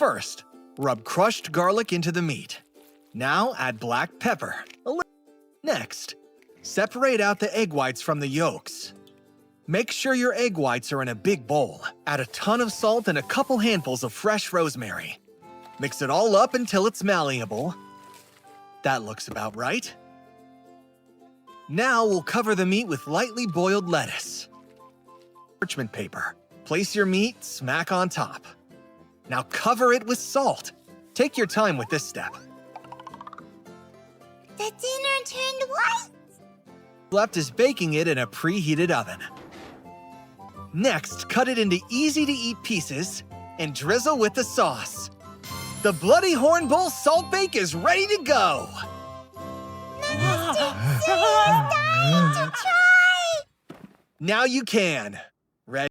First, rub crushed garlic into the meat. Now add black pepper. Next, separate out the egg whites from the yolks. Make sure your egg whites are in a big bowl. Add a ton of salt and a couple handfuls of fresh rosemary. Mix it all up until it's malleable. That looks about right. Now we'll cover the meat with lightly boiled lettuce. Parchment paper. Place your meat smack on top. Now cover it with salt. Take your time with this step. The dinner turned white. Left is baking it in a preheated oven. Next, cut it into easy-to-eat pieces and drizzle with the sauce. The Bloody Horn Bowl Salt Bake is ready to go! Dying to try! Now you can. Ready?